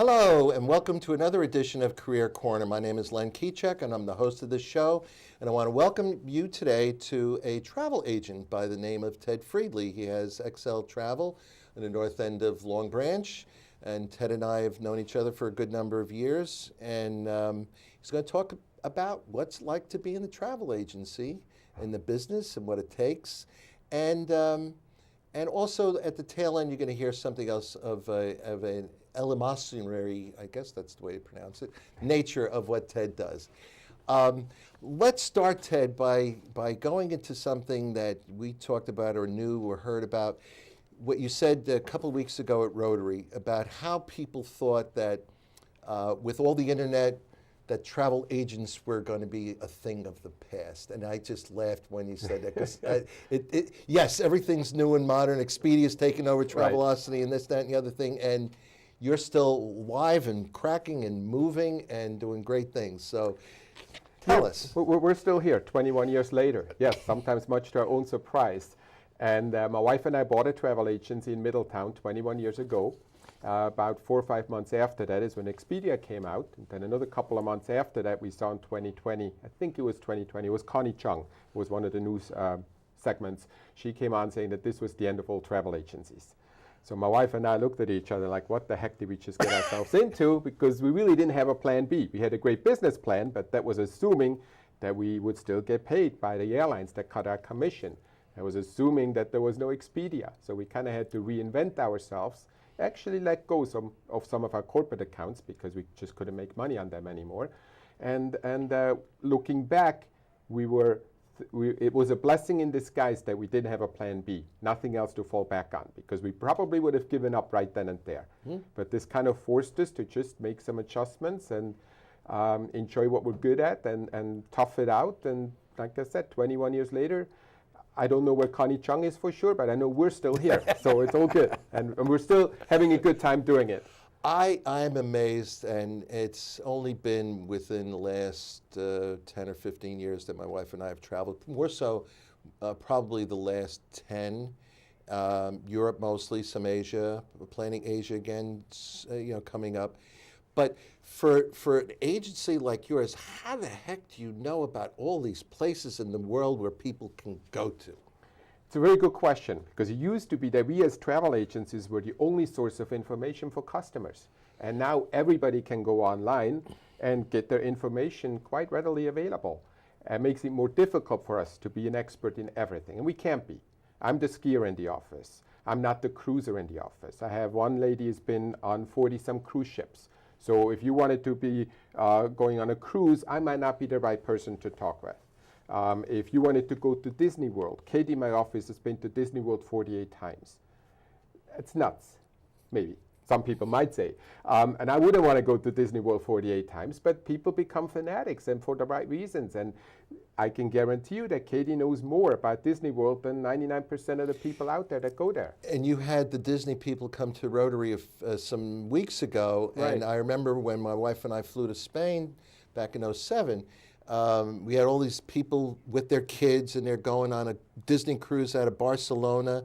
Hello, and welcome to another edition of Career Corner. My name is Len Kiczek, and I'm the host of this show. And I want to welcome you today to a travel agent by the name of Ted Friedli. He has XL Travel in the north end of Long Branch. And Ted and I have known each other for a good number of years. And he's going to talk about what's it like to be in the travel agency, in the business, and what it takes. And also at the tail end, you're going to hear something else of an eleemosynary, I guess that's the way to pronounce it, nature of what Ted does. Let's start, Ted, by going into something that we talked about or knew or heard about. What you said a couple of weeks ago at Rotary about how people thought that with all the internet, that travel agents were going to be a thing of the past. And I just laughed when you said that, because yes, everything's new and modern. Expedia's taken over Travelocity and this, that, and the other thing. And you're still live and cracking and moving and doing great things. So tell us. We're still here 21 years later. Yes, sometimes much to our own surprise. And my wife and I bought a travel agency in Middletown 21 years ago. About 4 or 5 months after that is when Expedia came out. And then another couple of months after that, we saw in 2020, I think it was 2020, it was Connie Chung, who was one of the news segments. She came on saying that this was the end of all travel agencies. So my wife and I looked at each other like, what the heck did we just get ourselves into? Because we really didn't have a plan B. We had a great business plan, but that was assuming that we would still get paid by the airlines that cut our commission. That was assuming that there was no Expedia. So we kind of had to reinvent ourselves, actually let go of some of our corporate accounts because we just couldn't make money on them anymore. And looking back, it was a blessing in disguise that we didn't have a plan B, nothing else to fall back on, because we probably would have given up right then and there. But this kind of forced us to just make some adjustments and enjoy what we're good at and tough it out. And like I said, 21 years later, I don't know where Connie Chung is for sure, but I know we're still here. So it's all good. And we're still having a good time doing it. I'm amazed, and it's only been within the last 10 or 15 years that my wife and I have traveled, more so probably the last 10. Europe mostly, some Asia, we're planning Asia again, coming up. But for an agency like yours, how the heck do you know about all these places in the world where people can go to? It's a very good question, because it used to be that we as travel agencies were the only source of information for customers. And now everybody can go online and get their information quite readily available. It makes it more difficult for us to be an expert in everything, and we can't be. I'm the skier in the office. I'm not the cruiser in the office. I have one lady who's been on 40-some cruise ships. So if you wanted to be going on a cruise, I might not be the right person to talk with. If you wanted to go to Disney World, Katie in my office has been to Disney World 48 times. It's nuts, maybe. Some people might say. And I wouldn't want to go to Disney World 48 times, but people become fanatics, and for the right reasons. And I can guarantee you that Katie knows more about Disney World than 99% of the people out there that go there. And you had the Disney people come to Rotary some weeks ago, right. And I remember when my wife and I flew to Spain back in '07, we had all these people with their kids, and they're going on a Disney cruise out of Barcelona.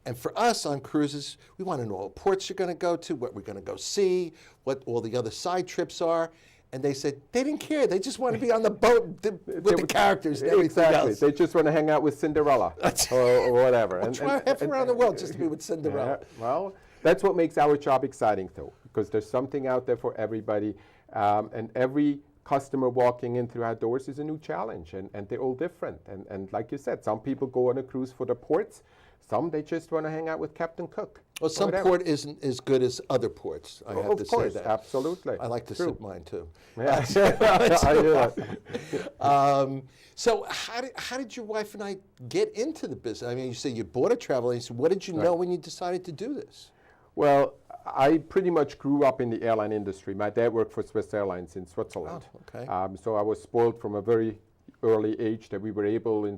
And for us on cruises, we want to know what ports you're going to go to, what we're going to go see, what all the other side trips are. And they said they didn't care. They just want to be on the boat with the characters and everything else. They just want to hang out with Cinderella or whatever. We'll try half around the world just to be with Cinderella. Yeah, well, that's what makes our job exciting, though, because there's something out there for everybody. And every customer walking in through our doors is a new challenge, and they're all different. And like you said, some people go on a cruise for the ports. Some, they just want to hang out with Captain Cook. Well, some port isn't as good as other ports, I have to say that. Absolutely. I like to sip mine, too. Yeah. I do that. So how did your wife and I get into the business? I mean, you say you bought a travel agency. What did you know when you decided to do this? Well, I pretty much grew up in the airline industry. My dad worked for Swiss Airlines in Switzerland. Oh, okay. So I was spoiled from a very early age that we were able in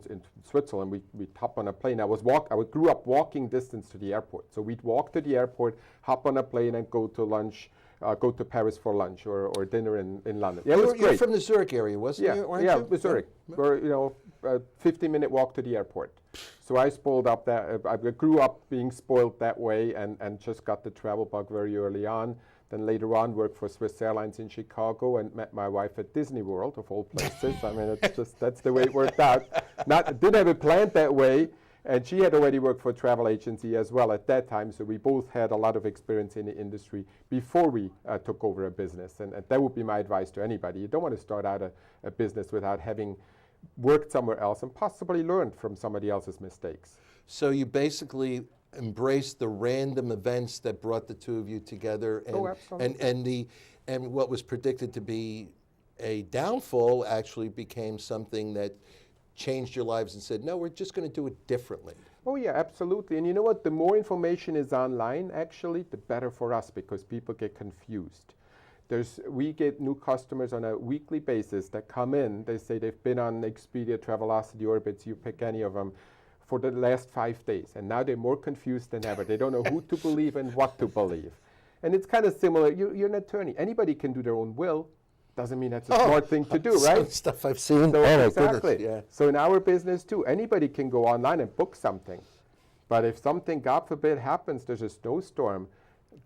Switzerland, we'd hop on a plane. I grew up walking distance to the airport. So we'd walk to the airport, hop on a plane, and go to lunch, go to Paris for lunch or dinner in London. Yeah, it was great. You're from the Zurich area, wasn't you? Yeah, Zurich. We're, a 50-minute walk to the airport. So I spoiled up that. I grew up being spoiled that way, and just got the travel bug very early on. Then later on worked for Swiss Airlines in Chicago and met my wife at Disney World, of all places. I mean, it's just, that's the way it worked out. Didn't have it planned that way. And she had already worked for a travel agency as well at that time, so we both had a lot of experience in the industry before we took over a business. And that would be my advice to anybody. You don't want to start out a business without having worked somewhere else and possibly learned from somebody else's mistakes. So you basically embraced the random events that brought the two of you together, and absolutely. and what was predicted to be a downfall actually became something that changed your lives and said, no, we're just going to do it differently. Oh yeah, absolutely. And you know what? The more information is online, actually, the better for us, because people get confused. We get new customers on a weekly basis that come in. They say they've been on Expedia, Travelocity, Orbitz, you pick any of them, for the last 5 days. And now they're more confused than ever. They don't know who to believe and what to believe. And it's kind of similar. You're an attorney. Anybody can do their own will. Doesn't mean that's a smart thing to do, right? Some stuff I've seen. So Exactly. Yeah. So in our business too, anybody can go online and book something. But if something, God forbid, happens, there's a snowstorm,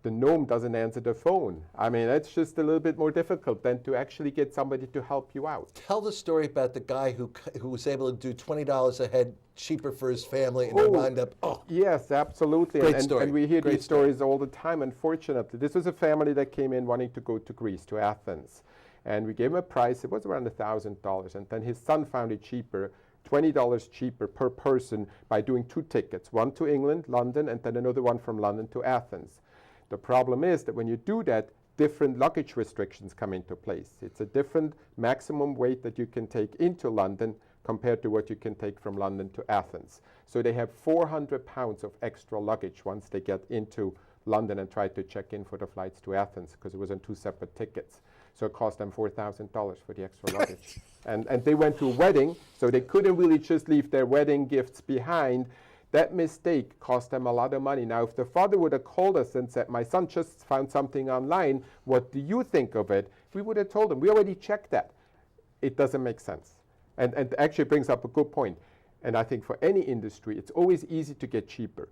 the gnome doesn't answer the phone. I mean, it's just a little bit more difficult than to actually get somebody to help you out. Tell the story about the guy who was able to do $20 a head cheaper for his family, and they wound up, Yes, absolutely. Great story. And we hear Great these stories all the time, unfortunately. This was a family that came in wanting to go to Greece, to Athens. And we gave him a price, it was around $1,000. And then his son found it cheaper, $20 cheaper per person, by doing 2 tickets, one to England, London, and then another one from London to Athens. The problem is that when you do that, different luggage restrictions come into place. It's a different maximum weight that you can take into London compared to what you can take from London to Athens. So they have 400 pounds of extra luggage once they get into London and try to check in for the flights to Athens, because it was on 2 separate tickets. So it cost them $4,000 for the extra luggage. And they went to a wedding, so they couldn't really just leave their wedding gifts behind. That mistake cost them a lot of money. Now, if the father would have called us and said, my son just found something online, what do you think of it? We would have told him, we already checked that. It doesn't make sense. And actually brings up a good point. And I think for any industry, it's always easy to get cheaper.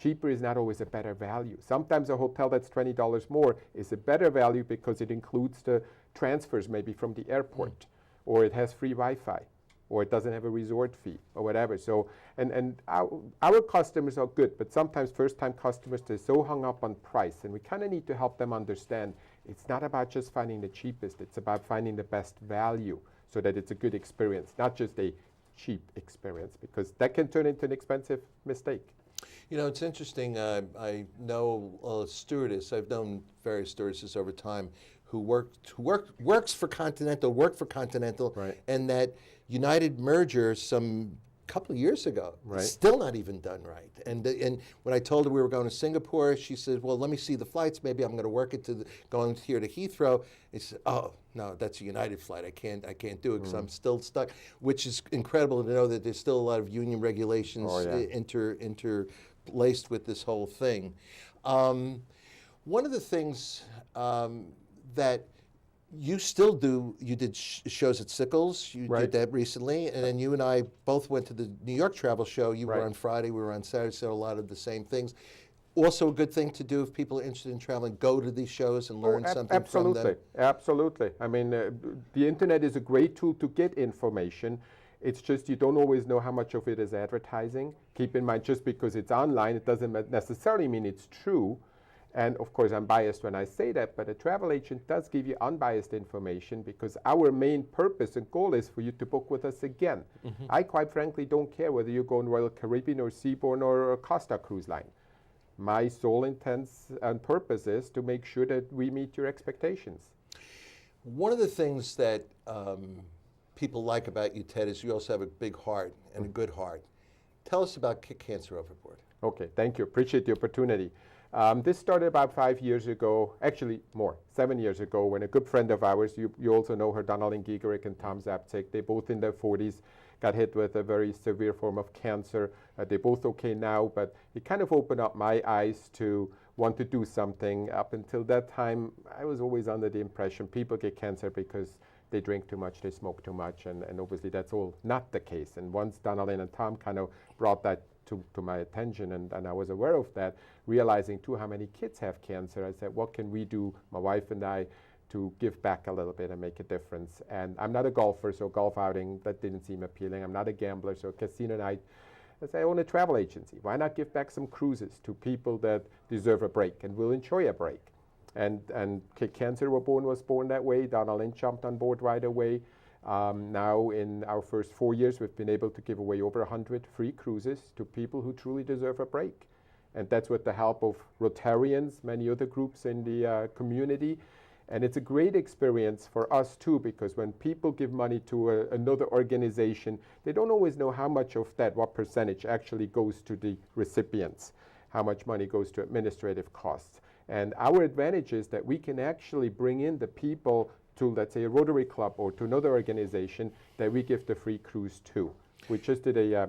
Cheaper is not always a better value. Sometimes a hotel that's $20 more is a better value because it includes the transfers maybe from the airport, or it has free Wi-Fi, or it doesn't have a resort fee, or whatever. So, and our customers are good, but sometimes first-time customers, they're so hung up on price, and we kind of need to help them understand it's not about just finding the cheapest, it's about finding the best value so that it's a good experience, not just a cheap experience, because that can turn into an expensive mistake. You know, it's interesting. I know a stewardess. I've known various stewardesses over time who worked for Continental, Right. and that United merger some couple of years ago, Right. still not even done right. And when I told her we were going to Singapore, she said, "Well, let me see the flights. Maybe I'm going to work it to going here to Heathrow." I said, "Oh no, that's a United flight. I can't do it because I'm still stuck." Which is incredible to know that there's still a lot of union regulations interlaced with this whole thing. One of the things that you still do, you did shows at Sickles, you Right. did that recently, and then you and I both went to the New York Travel Show. You were Right. on Friday, we were on Saturday, so a lot of the same things. Also a good thing to do if people are interested in traveling, go to these shows and learn something from them. Absolutely. I mean, the internet is a great tool to get information. It's just you don't always know how much of it is advertising. Keep in mind, just because it's online, it doesn't necessarily mean it's true. And of course, I'm biased when I say that, but a travel agent does give you unbiased information, because our main purpose and goal is for you to book with us again. I quite frankly don't care whether you go on Royal Caribbean or Seabourn or Costa Cruise Line. My sole intent and purpose is to make sure that we meet your expectations. One of the things that people like about you, Ted, is you also have a big heart and a good heart. Tell us about Kick Cancer Overboard. Okay, thank you. Appreciate the opportunity. This started about 5 years ago, actually more, 7 years ago, when a good friend of ours, you also know her, Donalyn Giegerick and Tom Zapcic, they both in their 40s, got hit with a very severe form of cancer. They're both okay now, but it kind of opened up my eyes to want to do something. Up until that time, I was always under the impression people get cancer because they drink too much, they smoke too much, and obviously that's all not the case. And once Donalyn and Tom kind of brought that to my attention, and I was aware of that, realizing too how many kids have cancer. I said, what can we do, my wife and I, to give back a little bit and make a difference? And I'm not a golfer, so golf outing, that didn't seem appealing. I'm not a gambler, so casino night. I said, I own a travel agency. Why not give back some cruises to people that deserve a break and will enjoy a break? And Cancer was born that way. Donna Lynn jumped on board right away. Now in our first 4 years, we've been able to give away over 100 free cruises to people who truly deserve a break. And that's with the help of Rotarians, many other groups in the community. And it's a great experience for us too, because when people give money to another organization, they don't always know how much of that, what percentage actually goes to the recipients, how much money goes to administrative costs. And our advantage is that we can actually bring in the people to, let's say, a Rotary Club or to another organization that we give the free cruise to. We just did a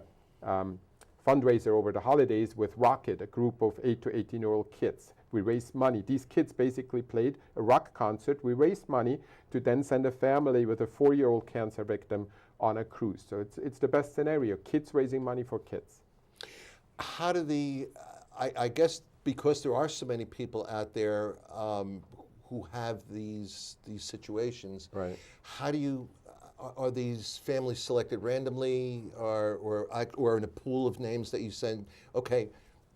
fundraiser over the holidays with Rocket, a group of 8 to 18-year-old kids. We raised money. These kids basically played a rock concert. We raised money to then send a family with a 4-year-old cancer victim on a cruise. So it's the best scenario, kids raising money for kids. How do I guess because there are so many people out there who have these situations, right? How do you, are these families selected randomly or in a pool of names that you send, okay,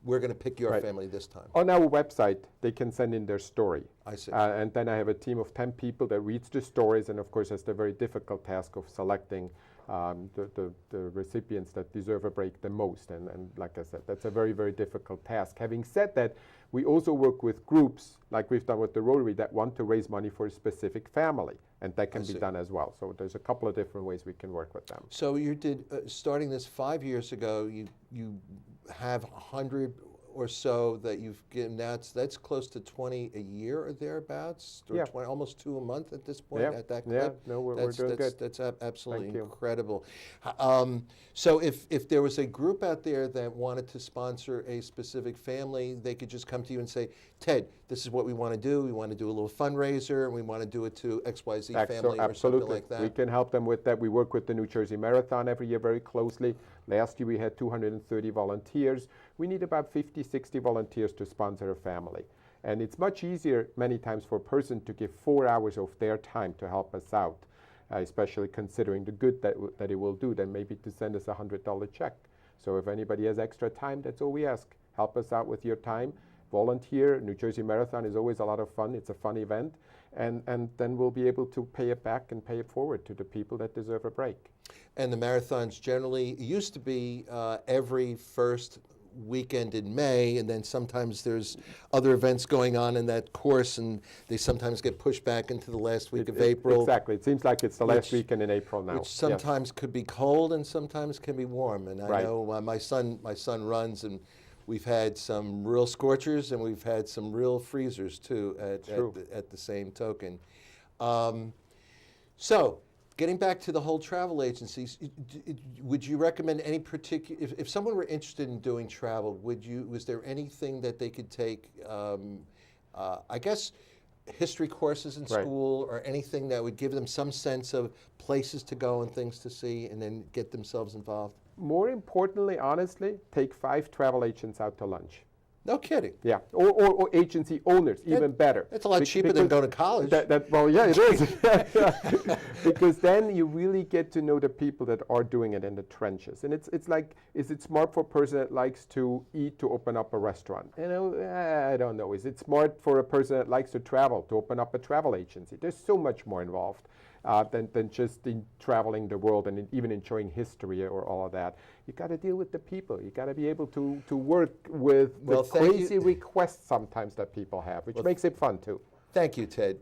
we're going to pick your family this time? On our website, they can send in their story. I see. And then I have a team of 10 people that reads the stories, and of course has the very difficult task of selecting the recipients that deserve a break the most. And like I said, that's a very, very difficult task. Having said that, we also work with groups, like we've done with the Rotary, that want to raise money for a specific family, and that can be done as well. So there's a couple of different ways we can work with them. So you did, starting this 5 years ago, you have 100 or so that you've given. That's close to 20 a year or thereabouts, or 20, almost 2 a month at this point at that clip. Yeah, no, we're doing good. That's absolutely Thank you. incredible. So if there was a group out there that wanted to sponsor a specific family, they could just come to you and say, Ted, this is what we want to do. We want to do a little fundraiser, and we want to do it to XYZ family or something like that. We can help them with that. We work with the New Jersey Marathon every year very closely. Last year we had 230 volunteers. We need about 50, 60 volunteers to sponsor a family. And it's much easier many times for a person to give 4 hours of their time to help us out, especially considering the good that it will do, than maybe to send us a $100 check. So if anybody has extra time, that's all we ask. Help us out with your time. Volunteer. New Jersey Marathon is always a lot of fun. It's a fun event. And then we'll be able to pay it back and pay it forward to the people that deserve a break. And the marathons generally used to be every first weekend in May, and then sometimes there's other events going on in that course, and they sometimes get pushed back into the last week of April. Exactly. It seems like it's the last weekend in April now. Which sometimes could be cold and sometimes can be warm. And I know my son runs, and we've had some real scorchers and we've had some real freezers too at the same token. So getting back to the whole travel agencies, would you recommend any particular, if someone were interested in doing travel, was there anything that they could take, I guess, history courses in school or anything that would give them some sense of places to go and things to see and then get themselves involved? More importantly, honestly, take 5 travel agents out to lunch. No kidding. Yeah, or agency owners, even better. It's a lot cheaper than going to college. Well, yeah, it is. Because then you really get to know the people that are doing it in the trenches. And it's like, is it smart for a person that likes to eat to open up a restaurant? You know, I don't know. Is it smart for a person that likes to travel to open up a travel agency? There's so much more involved than just in traveling the world and even enjoying history or all of that. You got to deal with the people. You got to be able to work with the crazy requests sometimes that people have, which makes it fun too. Thank you, Ted.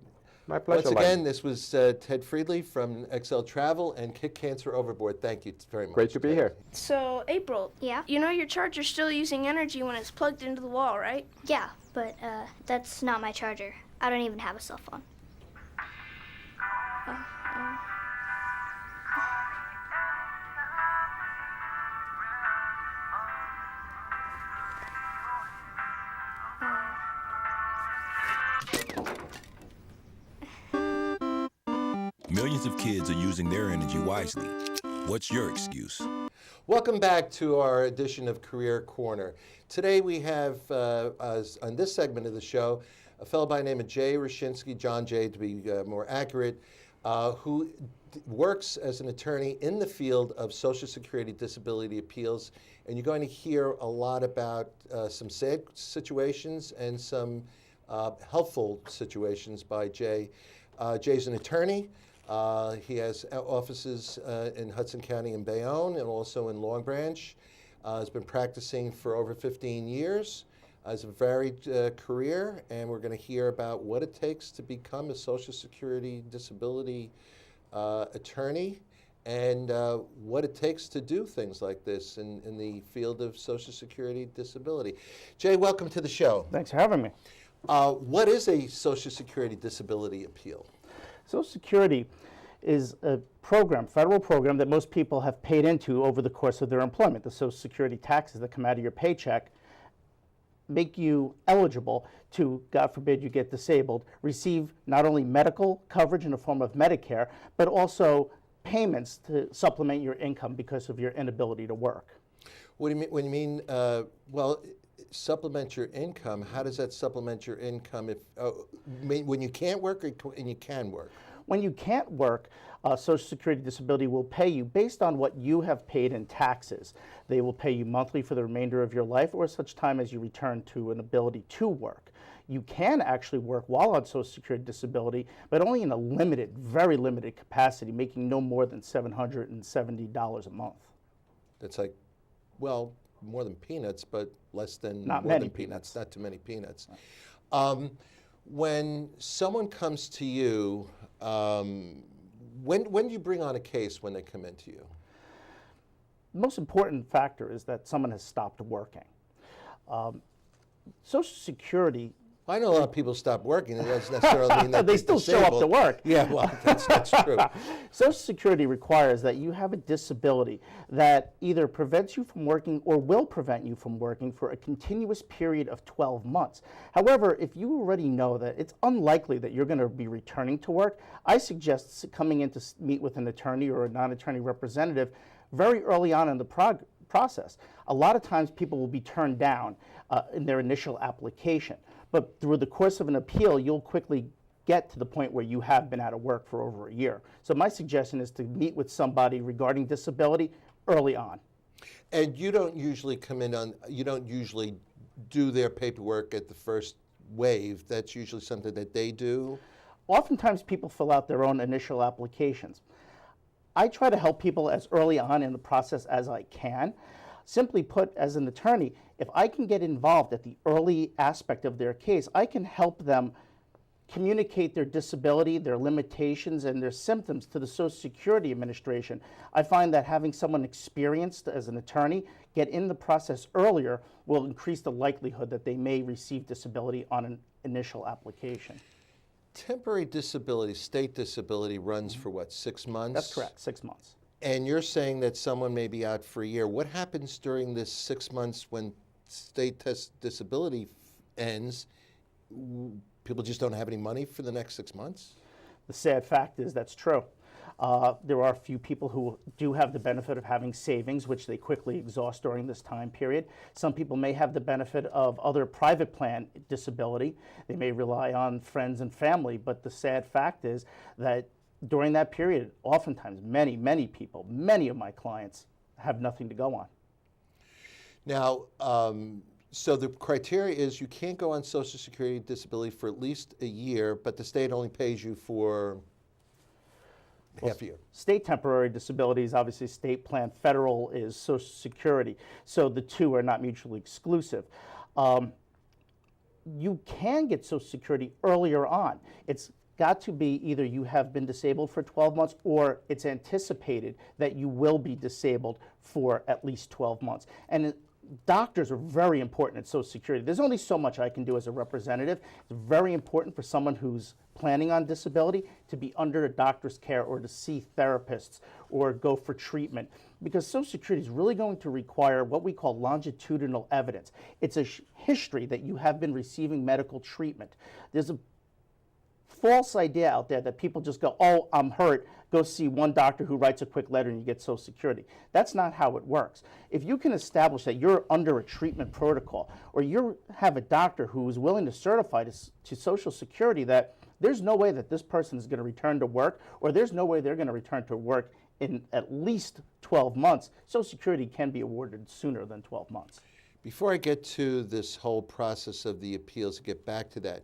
My pleasure. Once again, this was Ted Friedli from XL Travel and Kick Cancer Overboard. Thank you very much. Great to be here. So, April. Yeah? You know your charger's still using energy when it's plugged into the wall, right? Yeah, but that's not my charger. I don't even have a cell phone. Millions of kids are using their energy wisely. What's your excuse? Welcome back to our edition of Career Corner. Today we have, on this segment of the show, a fellow by the name of Jay Rachinsky, John Jay to be more accurate, who works as an attorney in the field of Social Security disability appeals. And you're going to hear a lot about some sad situations and some helpful situations by Jay. Jay's an attorney. He has offices in Hudson County and Bayonne and also in Long Branch. Has been practicing for over 15 years. Has a varied career, and we're going to hear about what it takes to become a Social Security disability attorney and what it takes to do things like this in the field of Social Security disability. Jay, welcome to the show. Thanks for having me. What is a Social Security disability appeal? Social Security is a program, federal program, that most people have paid into over the course of their employment. The Social Security taxes that come out of your paycheck make you eligible to, God forbid you get disabled, receive not only medical coverage in the form of Medicare, but also payments to supplement your income because of your inability to work. What do you mean, when you mean, supplement your income? How does that supplement your income if, when you can't work and you can work? When you can't work, Social Security disability will pay you based on what you have paid in taxes. They will pay you monthly for the remainder of your life or such time as you return to an ability to work. You can actually work while on Social Security disability, but only in a limited, very limited capacity, making no more than $770 a month. That's like, well, more than peanuts, but less than Not more many than peanuts. peanuts. Not too many peanuts. When someone comes to you, when do you bring on a case when they come into you? The most important factor is that someone has stopped working. Social Security. I know a lot of people stop working. It doesn't necessarily mean that They they're still show up to disabled. work. Yeah, well, that's true. Social Security requires that you have a disability that either prevents you from working or will prevent you from working for a continuous period of 12 months. However, if you already know that it's unlikely that you're going to be returning to work, I suggest coming in to meet with an attorney or a non-attorney representative very early on in the process. A lot of times people will be turned down in their initial application, but through the course of an appeal, you'll quickly get to the point where you have been out of work for over a year. So my suggestion is to meet with somebody regarding disability early on. And you don't usually you don't usually do their paperwork at the first wave. That's usually something that they do. Oftentimes people fill out their own initial applications. I try to help people as early on in the process as I can. Simply put, as an attorney, if I can get involved at the early aspect of their case, I can help them communicate their disability, their limitations, and their symptoms to the Social Security Administration. I find that having someone experienced as an attorney get in the process earlier will increase the likelihood that they may receive disability on an initial application. Temporary disability, state disability runs for what, 6 months? That's correct, 6 months. And you're saying that someone may be out for a year. What happens during this 6 months when state disability ends? People just don't have any money for the next 6 months? The sad fact is that's true. There are a few people who do have the benefit of having savings, which they quickly exhaust during this time period. Some people may have the benefit of other private plan disability. They may rely on friends and family, but the sad fact is that during that period, oftentimes many people, many of my clients have nothing to go on. Now, so the criteria is you can't go on Social Security disability for at least a year, but the state only pays you for half a year. State temporary disability is obviously state plan, federal is Social Security, so the two are not mutually exclusive. You can get Social Security earlier on. It's got to be either you have been disabled for 12 months or it's anticipated that you will be disabled for at least 12 months. And doctors are very important at Social Security. There's only so much I can do as a representative. It's very important for someone who's planning on disability to be under a doctor's care or to see therapists or go for treatment, because Social Security is really going to require what we call longitudinal evidence. It's a history that you have been receiving medical treatment. There's a false idea out there that people just go, oh, I'm hurt, go see one doctor who writes a quick letter and you get Social Security. That's not how it works. If you can establish that you're under a treatment protocol, or you have a doctor who is willing to certify to Social Security that there's no way that this person is going to return to work, or there's no way they're going to return to work in at least 12 months, Social Security can be awarded sooner than 12 months. Before I get to this whole process of the appeals, to get back to that,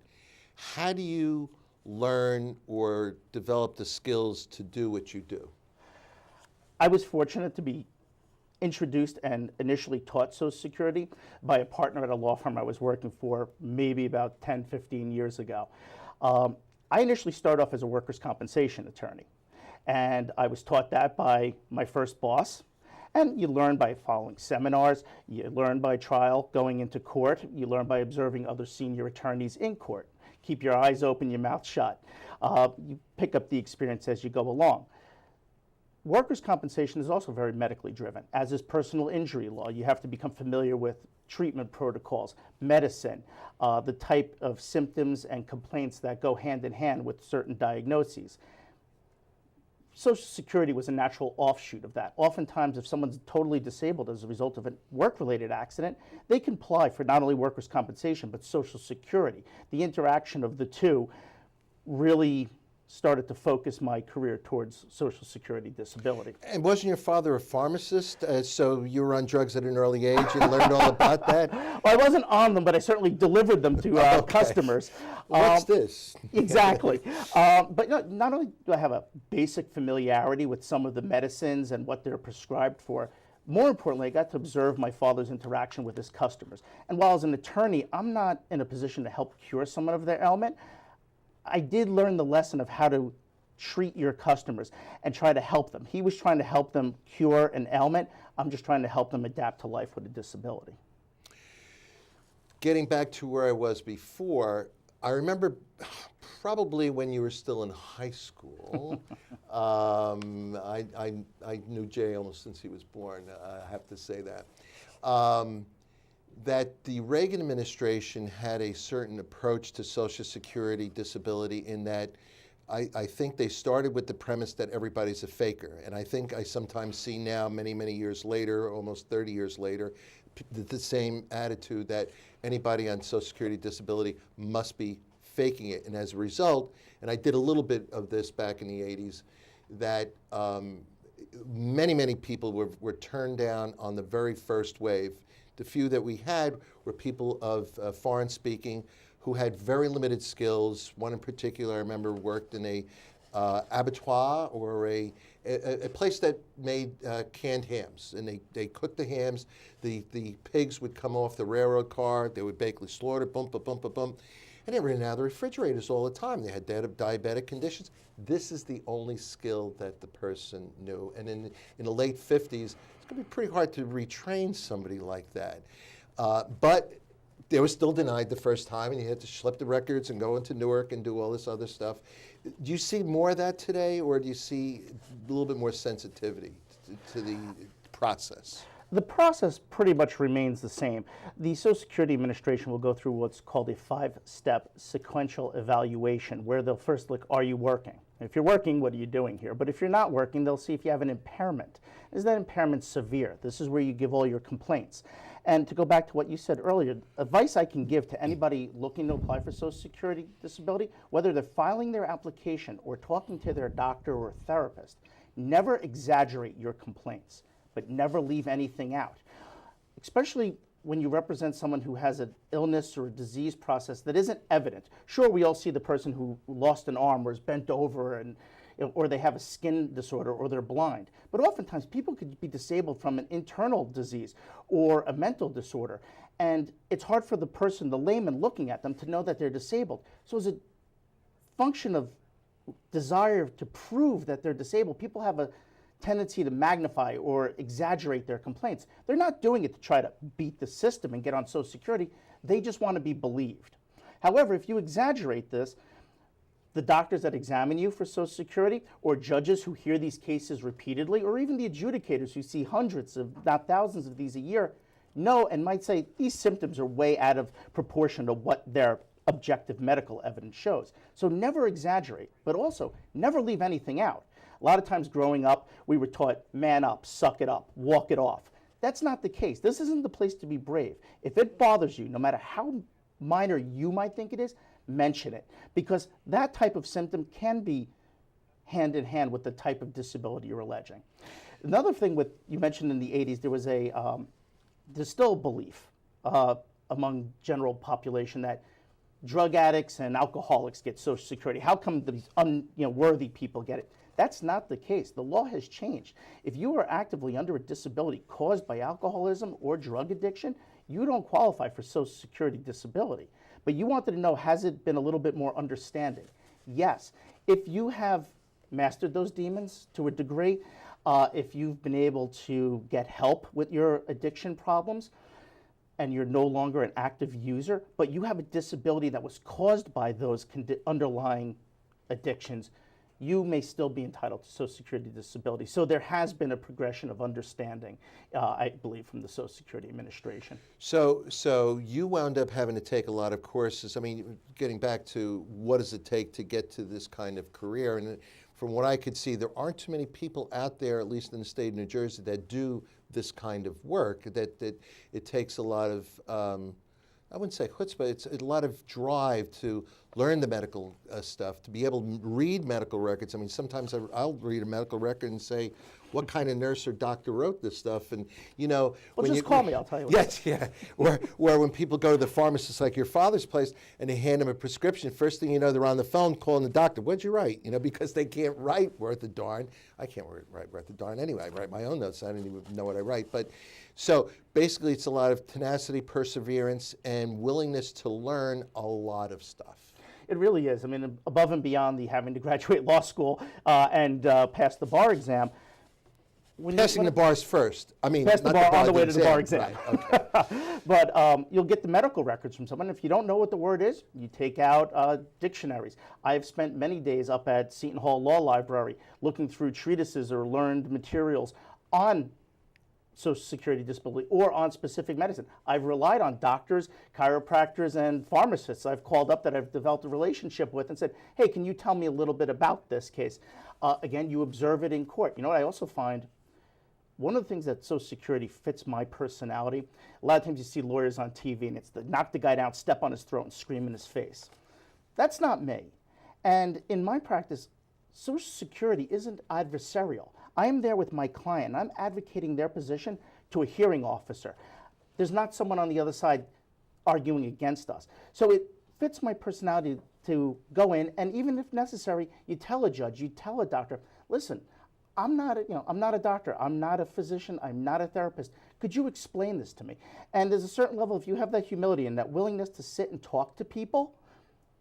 how do you learn or develop the skills to do what you do? I was fortunate to be introduced and initially taught Social Security by a partner at a law firm I was working for maybe about 10, 15 years ago. I initially started off as a workers' compensation attorney, and I was taught that by my first boss. And you learn by following seminars, you learn by trial, going into court, you learn by observing other senior attorneys in court. Keep your eyes open, your mouth shut. You pick up the experience as you go along. Workers' compensation is also very medically driven, as is personal injury law. You have to become familiar with treatment protocols, medicine, the type of symptoms and complaints that go hand in hand with certain diagnoses. Social Security was a natural offshoot of that. Oftentimes, if someone's totally disabled as a result of a work-related accident, they can apply for not only workers' compensation, but Social Security. The interaction of the two really started to focus my career towards Social Security disability. And wasn't your father a pharmacist? So you were on drugs at an early age and learned all about that? Well, I wasn't on them, but I certainly delivered them to customers. What's this? Exactly. But not only do I have a basic familiarity with some of the medicines and what they're prescribed for, more importantly, I got to observe my father's interaction with his customers. And while as an attorney, I'm not in a position to help cure someone of their ailment, I did learn the lesson of how to treat your customers and try to help them. He was trying to help them cure an ailment. I'm just trying to help them adapt to life with a disability. Getting back to where I was before, I remember probably when you were still in high school. I knew Jay almost since he was born, I have to say that. That the Reagan administration had a certain approach to Social Security disability in that I think they started with the premise that everybody's a faker. And I think I sometimes see now, many, many years later, almost 30 years later, the same attitude that anybody on Social Security disability must be faking it. And as a result, and I did a little bit of this back in the 80s, that many, many people were turned down on the very first wave. The few that we had were people of foreign speaking who had very limited skills. One in particular, I remember, worked in a abattoir or a place that made canned hams, and they cooked the hams. The pigs would come off the railroad car. They would basically slaughter, boom, boom, boom, boom, boom. And they were in and out of the refrigerators all the time. They had diabetic conditions. This is the only skill that the person knew. And in the late 50s, it's going to be pretty hard to retrain somebody like that. But they were still denied the first time, and you had to schlep the records and go into Newark and do all this other stuff. Do you see more of that today, or do you see a little bit more sensitivity to the process? The process pretty much remains the same. The Social Security Administration will go through what's called a 5-step sequential evaluation, where they'll first look, are you working? If you're working, what are you doing here? But if you're not working, they'll see if you have an impairment. Is that impairment severe? This is where you give all your complaints. And to go back to what you said earlier, advice I can give to anybody looking to apply for Social Security disability, whether they're filing their application or talking to their doctor or therapist, never exaggerate your complaints, but never leave anything out. Especially when you represent someone who has an illness or a disease process that isn't evident. Sure, we all see the person who lost an arm or is bent over, or they have a skin disorder, or they're blind. But oftentimes people could be disabled from an internal disease or a mental disorder. And it's hard for the person, the layman looking at them, to know that they're disabled. So as a function of desire to prove that they're disabled, people have a tendency to magnify or exaggerate their complaints. They're not doing it to try to beat the system and get on Social Security. They just want to be believed. However, if you exaggerate this, the doctors that examine you for Social Security, or judges who hear these cases repeatedly, or even the adjudicators who see hundreds, if not thousands of these a year, know and might say these symptoms are way out of proportion to what their objective medical evidence shows. So never exaggerate, but also never leave anything out. A lot of times growing up, we were taught, man up, suck it up, walk it off. That's not the case. This isn't the place to be brave. If it bothers you, no matter how minor you might think it is, mention it. Because that type of symptom can be hand in hand with the type of disability you're alleging. Another thing you mentioned in the 80s, there was there's still a belief among general population that drug addicts and alcoholics get Social Security. How come these worthy people get it? That's not the case. The law has changed. If you are actively under a disability caused by alcoholism or drug addiction, you don't qualify for Social Security disability. But you wanted to know, has it been a little bit more understanding? Yes. If you have mastered those demons to a degree, if you've been able to get help with your addiction problems, and you're no longer an active user, but you have a disability that was caused by those underlying addictions, you may still be entitled to Social Security disability. So there has been a progression of understanding, I believe, from the Social Security Administration. So you wound up having to take a lot of courses. I mean, getting back to what does it take to get to this kind of career, and from what I could see, there aren't too many people out there, at least in the state of New Jersey, that do this kind of work, that it takes a lot of, I wouldn't say chutzpah, it's a lot of drive to learn the medical stuff, to be able to read medical records. I mean, sometimes I'll read a medical record and say, what kind of nurse or doctor wrote this stuff? And, Well, just call me, I'll tell you what. Yes, yeah. Or when people go to the pharmacist, like your father's place, and they hand them a prescription, first thing you know, they're on the phone calling the doctor. What'd you write? Because they can't write worth a darn. I can't write worth a darn anyway. I write my own notes. I don't even know what I write. But so basically, it's a lot of tenacity, perseverance, and willingness to learn a lot of stuff. It really is. I mean, above and beyond the having to graduate law school and pass the bar exam. Passing the bars first. I mean, pass the bar on the way to the bar exam. Right, okay. But you'll get the medical records from someone. If you don't know what the word is, you take out dictionaries. I've spent many days up at Seton Hall Law Library looking through treatises or learned materials on Social Security disability or on specific medicine. I've relied on doctors, chiropractors, and pharmacists I've called up that I've developed a relationship with and said, hey, can you tell me a little bit about this case? Again, you observe it in court. You know what I also find? One of the things that Social Security fits my personality, a lot of times you see lawyers on TV and it's the knock the guy down, step on his throat, and scream in his face. That's not me. And in my practice, Social Security isn't adversarial. I am there with my client. I'm advocating their position to a hearing officer. There's not someone on the other side arguing against us. So it fits my personality to go in, and even if necessary, you tell a judge, you tell a doctor, listen, I'm not a doctor, I'm not a physician, I'm not a therapist. Could you explain this to me? And there's a certain level, if you have that humility and that willingness to sit and talk to people,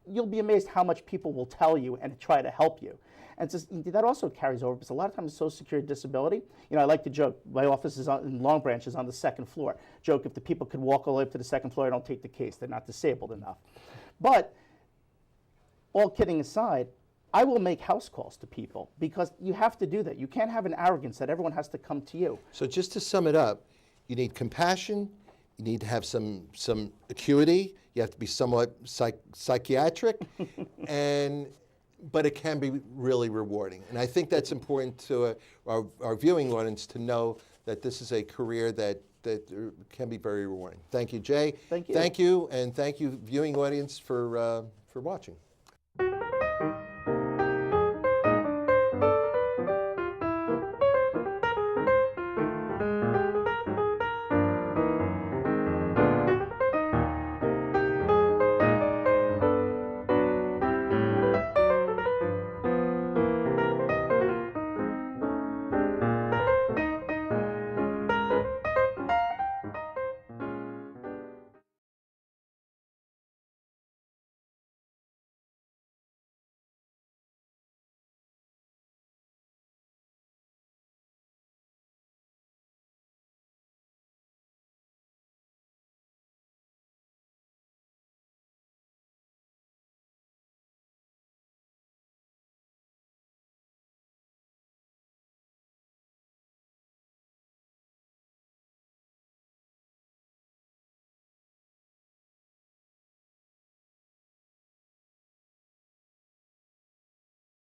you'll be amazed how much people will tell you and try to help you. And that also carries over, because a lot of times Social Security disability, I like to joke, my office is in Long Branch is on the second floor. Joke, if the people could walk all the way up to the second floor, I don't take the case, they're not disabled enough. But all kidding aside, I will make house calls to people, because you have to do that. You can't have an arrogance that everyone has to come to you. So just to sum it up, you need compassion, you need to have some acuity, you have to be somewhat psychiatric, but it can be really rewarding. And I think that's important to our viewing audience to know that this is a career that can be very rewarding. Thank you, Jay. Thank you. Thank you, and thank you, viewing audience, for watching.